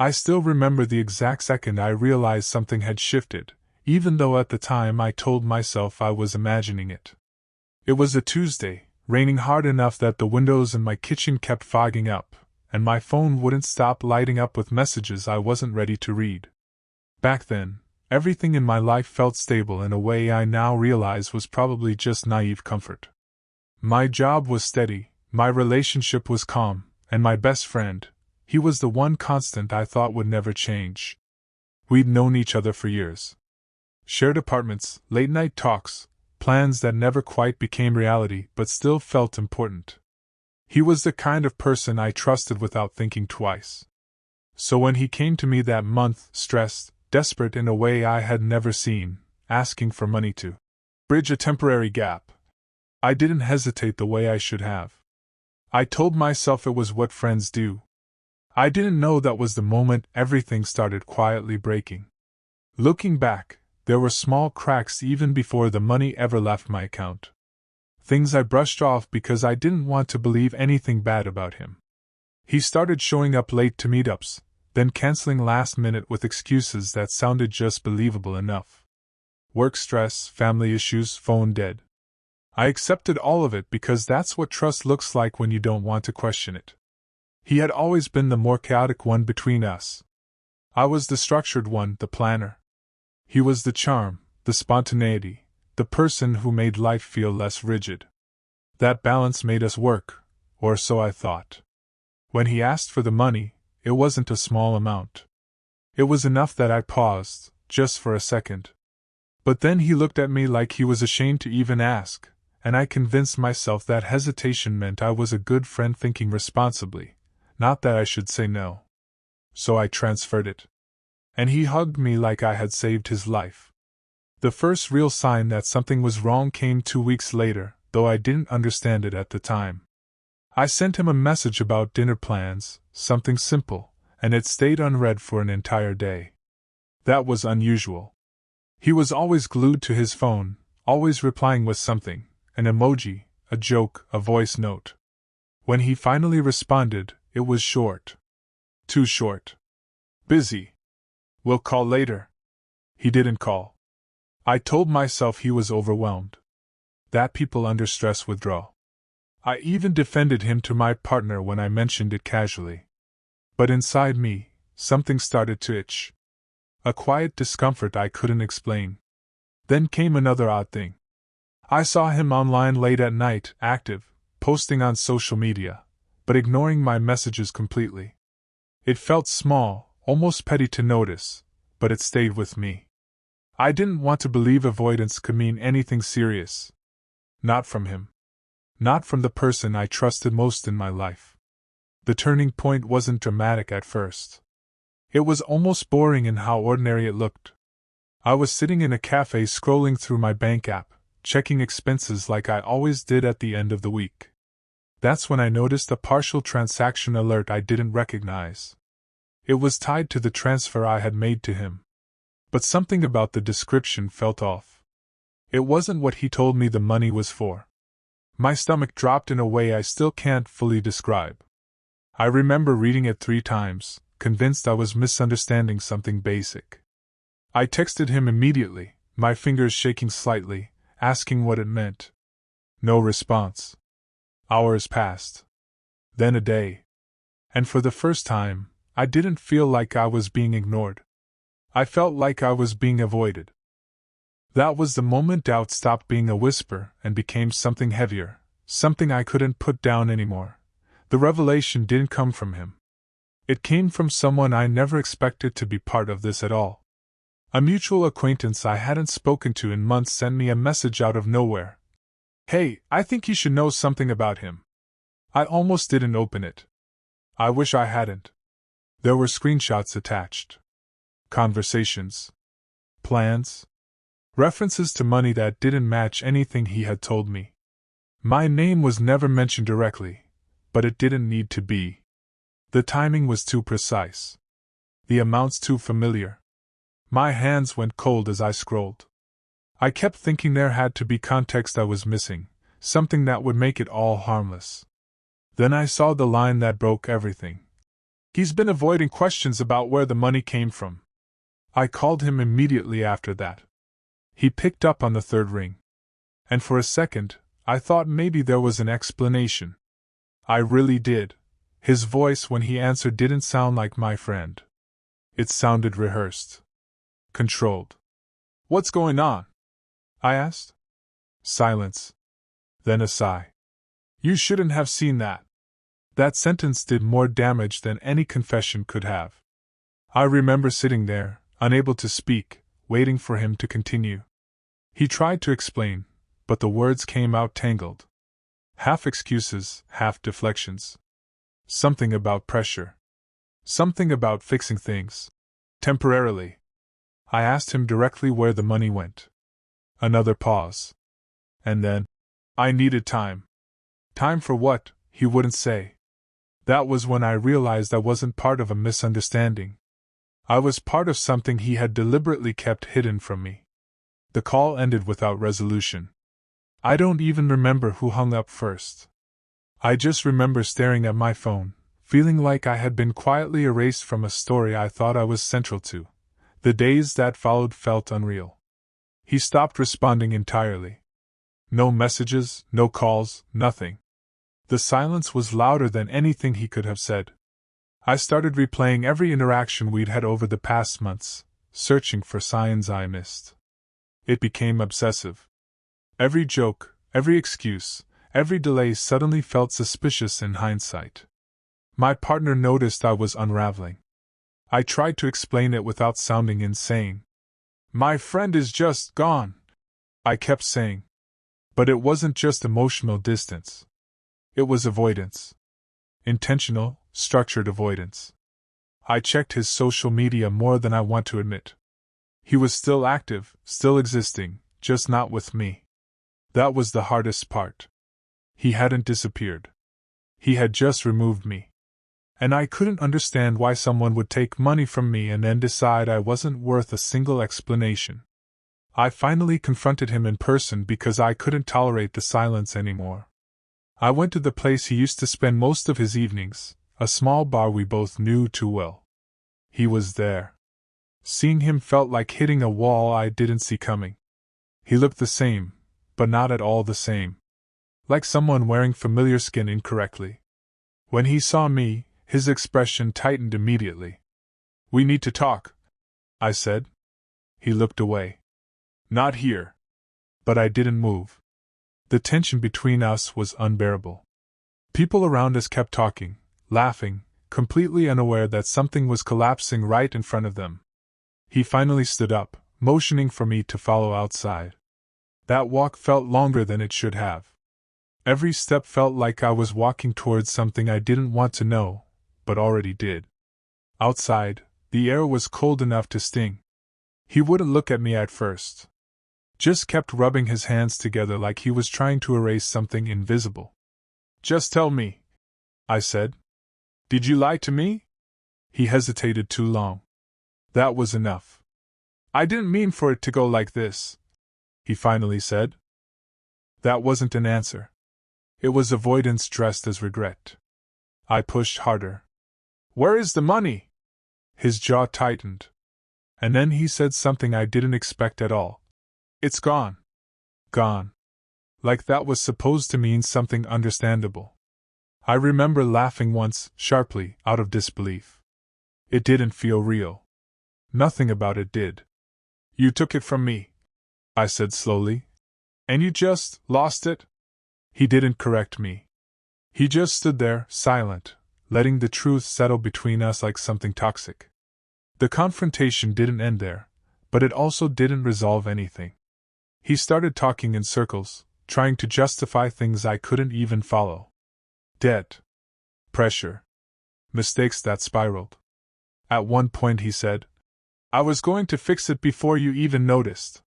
I still remember the exact second I realized something had shifted, even though at the time I told myself I was imagining it. It was a Tuesday, raining hard enough that the windows in my kitchen kept fogging up, and my phone wouldn't stop lighting up with messages I wasn't ready to read. Back then, everything in my life felt stable in a way I now realize was probably just naive comfort. My job was steady, my relationship was calm, and my best friend, he was the one constant I thought would never change. We'd known each other for years. Shared apartments, late-night talks, plans that never quite became reality but still felt important. He was the kind of person I trusted without thinking twice. So when he came to me that month, stressed, desperate in a way I had never seen, asking for money to bridge a temporary gap, I didn't hesitate the way I should have. I told myself it was what friends do. I didn't know that was the moment everything started quietly breaking. Looking back, there were small cracks even before the money ever left my account. Things I brushed off because I didn't want to believe anything bad about him. He started showing up late to meetups, then canceling last minute with excuses that sounded just believable enough. Work stress, family issues, phone dead. I accepted all of it because that's what trust looks like when you don't want to question it. He had always been the more chaotic one between us. I was the structured one, the planner. He was the charm, the spontaneity, the person who made life feel less rigid. That balance made us work, or so I thought. When he asked for the money, it wasn't a small amount. It was enough that I paused, just for a second. But then he looked at me like he was ashamed to even ask, and I convinced myself that hesitation meant I was a good friend thinking responsibly, not that I should say no. So I transferred it. And he hugged me like I had saved his life. The first real sign that something was wrong came 2 weeks later, though I didn't understand it at the time. I sent him a message about dinner plans, something simple, and it stayed unread for an entire day. That was unusual. He was always glued to his phone, always replying with something, an emoji, a joke, a voice note. When he finally responded, it was short. Too short. Busy. We'll call later. He didn't call. I told myself he was overwhelmed. That people under stress withdraw. I even defended him to my partner when I mentioned it casually. But inside me, something started to itch. A quiet discomfort I couldn't explain. Then came another odd thing. I saw him online late at night, active, posting on social media, but ignoring my messages completely. It felt small, almost petty to notice, but it stayed with me. I didn't want to believe avoidance could mean anything serious. Not from him. Not from the person I trusted most in my life. The turning point wasn't dramatic at first. It was almost boring in how ordinary it looked. I was sitting in a cafe scrolling through my bank app, checking expenses like I always did at the end of the week. That's when I noticed a partial transaction alert I didn't recognize. It was tied to the transfer I had made to him. But something about the description felt off. It wasn't what he told me the money was for. My stomach dropped in a way I still can't fully describe. I remember reading it 3 times, convinced I was misunderstanding something basic. I texted him immediately, my fingers shaking slightly, asking what it meant. No response. Hours passed. Then a day. And for the first time, I didn't feel like I was being ignored. I felt like I was being avoided. That was the moment doubt stopped being a whisper and became something heavier, something I couldn't put down anymore. The revelation didn't come from him. It came from someone I never expected to be part of this at all. A mutual acquaintance I hadn't spoken to in months sent me a message out of nowhere. "Hey, I think you should know something about him." I almost didn't open it. I wish I hadn't. There were screenshots attached. Conversations. Plans. References to money that didn't match anything he had told me. My name was never mentioned directly, but it didn't need to be. The timing was too precise. The amounts too familiar. My hands went cold as I scrolled. I kept thinking there had to be context I was missing, something that would make it all harmless. Then I saw the line that broke everything. He's been avoiding questions about where the money came from. I called him immediately after that. He picked up on the third ring. And for a second, I thought maybe there was an explanation. I really did. His voice when he answered didn't sound like my friend. It sounded rehearsed. Controlled. "What's going on?" I asked. Silence. Then a sigh. "You shouldn't have seen that." That sentence did more damage than any confession could have. I remember sitting there, unable to speak, waiting for him to continue. He tried to explain, but the words came out tangled. Half excuses, half deflections. Something about pressure. Something about fixing things. Temporarily. I asked him directly where the money went. Another pause. And then, I needed time. Time for what, he wouldn't say. That was when I realized I wasn't part of a misunderstanding. I was part of something he had deliberately kept hidden from me. The call ended without resolution. I don't even remember who hung up first. I just remember staring at my phone, feeling like I had been quietly erased from a story I thought I was central to. The days that followed felt unreal. He stopped responding entirely. No messages, no calls, nothing. The silence was louder than anything he could have said. I started replaying every interaction we'd had over the past months, searching for signs I missed. It became obsessive. Every joke, every excuse, every delay suddenly felt suspicious in hindsight. My partner noticed I was unraveling. I tried to explain it without sounding insane. "My friend is just gone," I kept saying. But it wasn't just emotional distance. It was avoidance. Intentional, structured avoidance. I checked his social media more than I want to admit. He was still active, still existing, just not with me. That was the hardest part. He hadn't disappeared. He had just removed me. And I couldn't understand why someone would take money from me and then decide I wasn't worth a single explanation. I finally confronted him in person because I couldn't tolerate the silence anymore. I went to the place he used to spend most of his evenings, a small bar we both knew too well. He was there. Seeing him felt like hitting a wall I didn't see coming. He looked the same, but not at all the same. Like someone wearing familiar skin incorrectly. When he saw me, his expression tightened immediately. "We need to talk," I said. He looked away. "Not here." But I didn't move. The tension between us was unbearable. People around us kept talking, laughing, completely unaware that something was collapsing right in front of them. He finally stood up, motioning for me to follow outside. That walk felt longer than it should have. Every step felt like I was walking towards something I didn't want to know, but already did. Outside, the air was cold enough to sting. He wouldn't look at me at first. Just kept rubbing his hands together like he was trying to erase something invisible. "Just tell me," I said. "Did you lie to me?" He hesitated too long. That was enough. "I didn't mean for it to go like this," he finally said. That wasn't an answer. It was avoidance dressed as regret. I pushed harder. "Where is the money?" His jaw tightened. And then he said something I didn't expect at all. "It's gone." Gone. Like that was supposed to mean something understandable. I remember laughing once, sharply, out of disbelief. It didn't feel real. Nothing about it did. "You took it from me," I said slowly. "And you just lost it?" He didn't correct me. He just stood there, silent, letting the truth settle between us like something toxic. The confrontation didn't end there, but it also didn't resolve anything. He started talking in circles, trying to justify things I couldn't even follow. Debt. Pressure. Mistakes that spiraled. At one point he said, "I was going to fix it before you even noticed."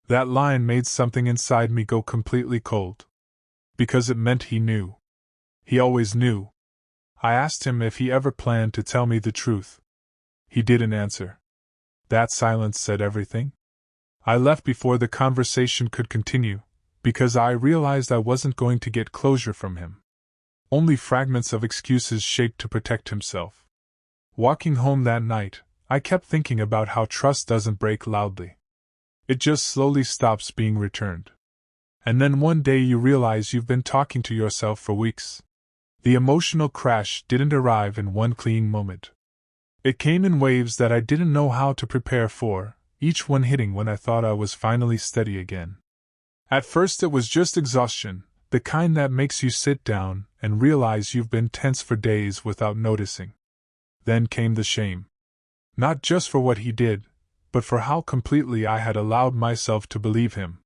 That line made something inside me go completely cold. Because it meant he knew. He always knew. I asked him if he ever planned to tell me the truth. He didn't answer. That silence said everything. I left before the conversation could continue, because I realized I wasn't going to get closure from him. Only fragments of excuses shaped to protect himself. Walking home that night, I kept thinking about how trust doesn't break loudly. It just slowly stops being returned. And then one day you realize you've been talking to yourself for weeks. The emotional crash didn't arrive in one clean moment. It came in waves that I didn't know how to prepare for, each one hitting when I thought I was finally steady again. At first it was just exhaustion, the kind that makes you sit down and realize you've been tense for days without noticing. Then came the shame. Not just for what he did, but for how completely I had allowed myself to believe him.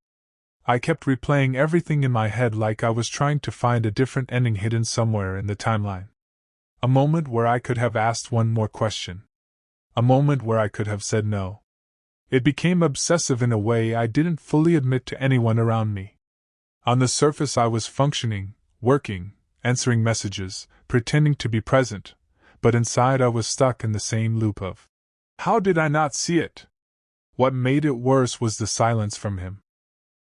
I kept replaying everything in my head like I was trying to find a different ending hidden somewhere in the timeline. A moment where I could have asked one more question. A moment where I could have said no. It became obsessive in a way I didn't fully admit to anyone around me. On the surface I was functioning, working, answering messages, pretending to be present, but inside I was stuck in the same loop of, how did I not see it? What made it worse was the silence from him.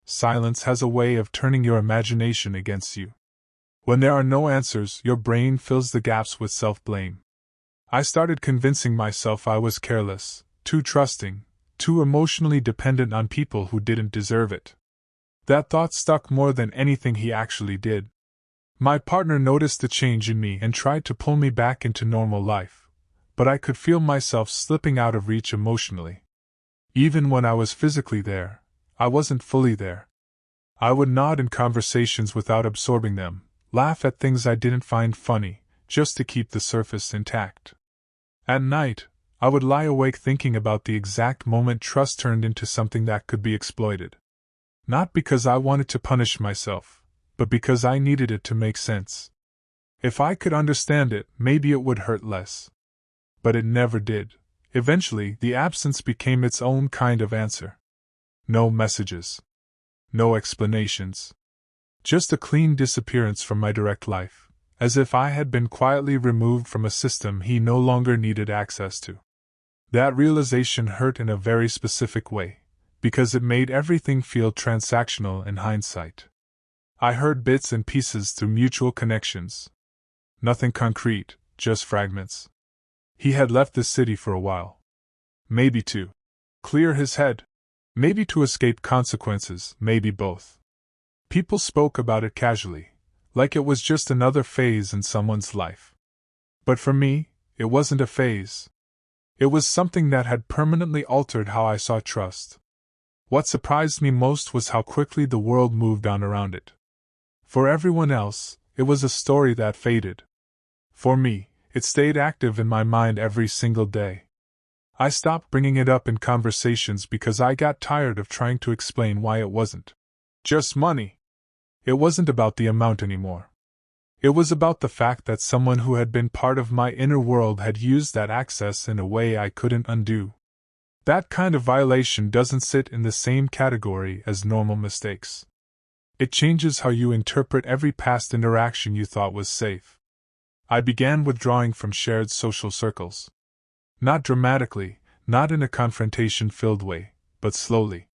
Silence has a way of turning your imagination against you. When there are no answers, your brain fills the gaps with self-blame. I started convincing myself I was careless, too trusting, too emotionally dependent on people who didn't deserve it. That thought stuck more than anything he actually did. My partner noticed the change in me and tried to pull me back into normal life, but I could feel myself slipping out of reach emotionally. Even when I was physically there, I wasn't fully there. I would nod in conversations without absorbing them, laugh at things I didn't find funny, just to keep the surface intact. At night, I would lie awake thinking about the exact moment trust turned into something that could be exploited. Not because I wanted to punish myself, but because I needed it to make sense. If I could understand it, maybe it would hurt less. But it never did. Eventually, the absence became its own kind of answer. No messages. No explanations. Just a clean disappearance from my direct life, as if I had been quietly removed from a system he no longer needed access to. That realization hurt in a very specific way, because it made everything feel transactional in hindsight. I heard bits and pieces through mutual connections. Nothing concrete, just fragments. He had left the city for a while. Maybe to clear his head. Maybe to escape consequences, maybe both. People spoke about it casually, like it was just another phase in someone's life. But for me, it wasn't a phase. It was something that had permanently altered how I saw trust. What surprised me most was how quickly the world moved on around it. For everyone else, it was a story that faded. For me, it stayed active in my mind every single day. I stopped bringing it up in conversations because I got tired of trying to explain why it wasn't just money. It wasn't about the amount anymore. It was about the fact that someone who had been part of my inner world had used that access in a way I couldn't undo. That kind of violation doesn't sit in the same category as normal mistakes. It changes how you interpret every past interaction you thought was safe. I began withdrawing from shared social circles. Not dramatically, not in a confrontation-filled way, but slowly.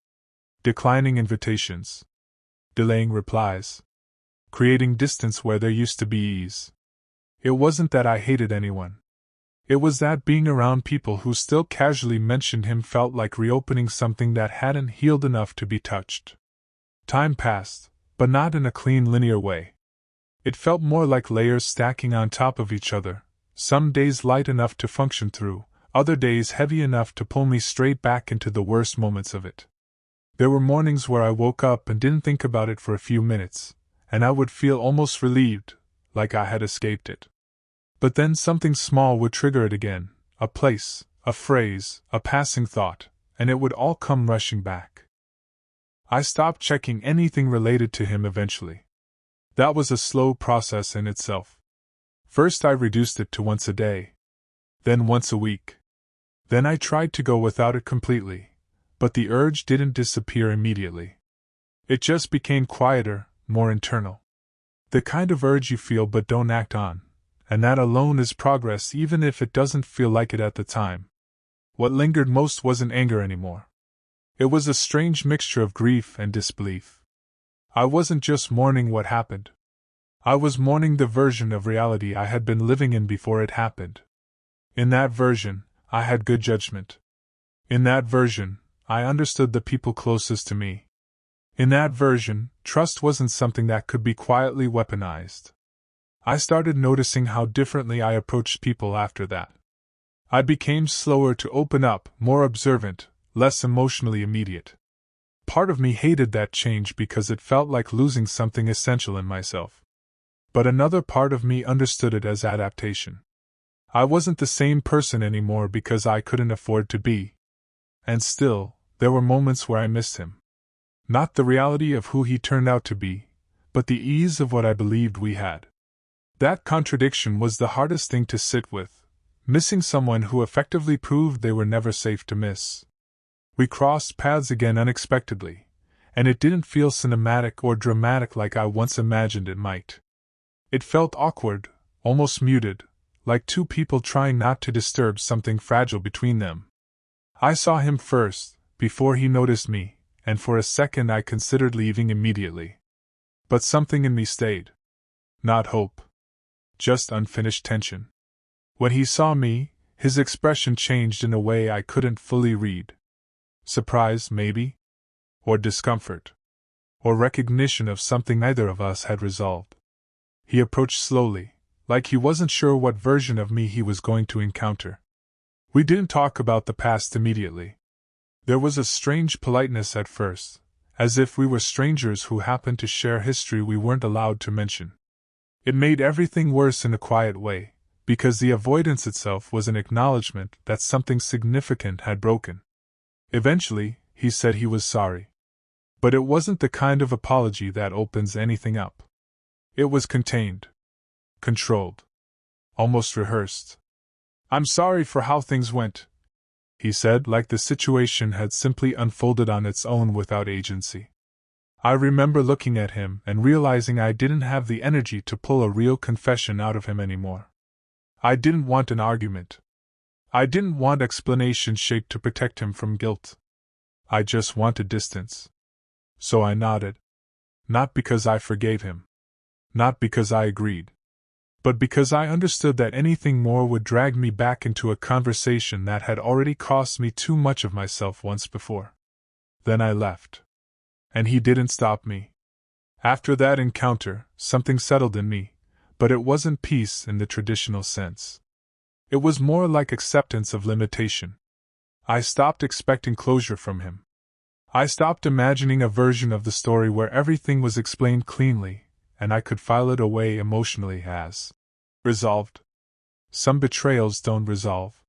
Declining invitations. Delaying replies. Creating distance where there used to be ease. It wasn't that I hated anyone. It was that being around people who still casually mentioned him felt like reopening something that hadn't healed enough to be touched. Time passed, but not in a clean linear way. It felt more like layers stacking on top of each other, some days light enough to function through, other days heavy enough to pull me straight back into the worst moments of it. There were mornings where I woke up and didn't think about it for a few minutes, and I would feel almost relieved, like I had escaped it. But then something small would trigger it again, a place, a phrase, a passing thought, and it would all come rushing back. I stopped checking anything related to him eventually. That was a slow process in itself. First I reduced it to once a day. Then once a week. Then I tried to go without it completely, but the urge didn't disappear immediately. It just became quieter, more internal. The kind of urge you feel but don't act on, and that alone is progress even if it doesn't feel like it at the time. What lingered most wasn't anger anymore. It was a strange mixture of grief and disbelief. I wasn't just mourning what happened. I was mourning the version of reality I had been living in before it happened. In that version, I had good judgment. In that version, I understood the people closest to me. In that version, trust wasn't something that could be quietly weaponized. I started noticing how differently I approached people after that. I became slower to open up, more observant, less emotionally immediate. Part of me hated that change because it felt like losing something essential in myself. But another part of me understood it as adaptation. I wasn't the same person anymore because I couldn't afford to be. And still, there were moments where I missed him. Not the reality of who he turned out to be, but the ease of what I believed we had. That contradiction was the hardest thing to sit with, missing someone who effectively proved they were never safe to miss. We crossed paths again unexpectedly, and it didn't feel cinematic or dramatic like I once imagined it might. It felt awkward, almost muted, like two people trying not to disturb something fragile between them. I saw him first, before he noticed me, and for a second I considered leaving immediately. But something in me stayed. Not hope. Just unfinished tension. When he saw me, his expression changed in a way I couldn't fully read. Surprise, maybe? Or discomfort? Or recognition of something neither of us had resolved. He approached slowly, like he wasn't sure what version of me he was going to encounter. We didn't talk about the past immediately. There was a strange politeness at first, as if we were strangers who happened to share history we weren't allowed to mention. It made everything worse in a quiet way, because the avoidance itself was an acknowledgement that something significant had broken. Eventually, he said he was sorry. But it wasn't the kind of apology that opens anything up. It was contained. Controlled. Almost rehearsed. "I'm sorry for how things went," he said, like the situation had simply unfolded on its own without agency. I remember looking at him and realizing I didn't have the energy to pull a real confession out of him anymore. I didn't want an argument. I didn't want explanation shaped to protect him from guilt. I just wanted distance. So I nodded. Not because I forgave him. Not because I agreed. But because I understood that anything more would drag me back into a conversation that had already cost me too much of myself once before. Then I left. And he didn't stop me. After that encounter, something settled in me, but it wasn't peace in the traditional sense. It was more like acceptance of limitation. I stopped expecting closure from him. I stopped imagining a version of the story where everything was explained cleanly, and I could file it away emotionally as resolved. Some betrayals don't resolve.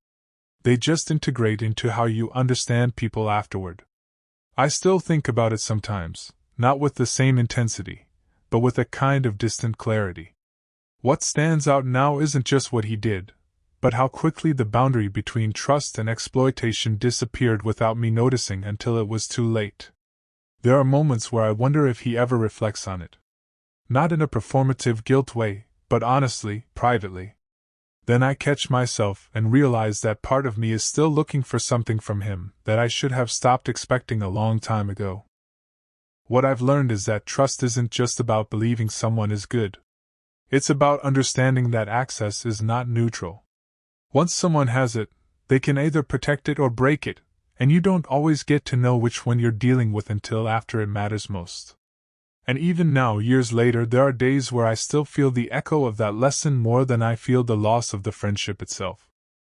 They just integrate into how you understand people afterward. I still think about it sometimes, not with the same intensity, but with a kind of distant clarity. What stands out now isn't just what he did, but how quickly the boundary between trust and exploitation disappeared without me noticing until it was too late. There are moments where I wonder if he ever reflects on it. Not in a performative guilt way, but honestly, privately. Then I catch myself and realize that part of me is still looking for something from him that I should have stopped expecting a long time ago. What I've learned is that trust isn't just about believing someone is good. It's about understanding that access is not neutral. Once someone has it, they can either protect it or break it, and you don't always get to know which one you're dealing with until after it matters most. And even now, years later, there are days where I still feel the echo of that lesson more than I feel the loss of the friendship itself.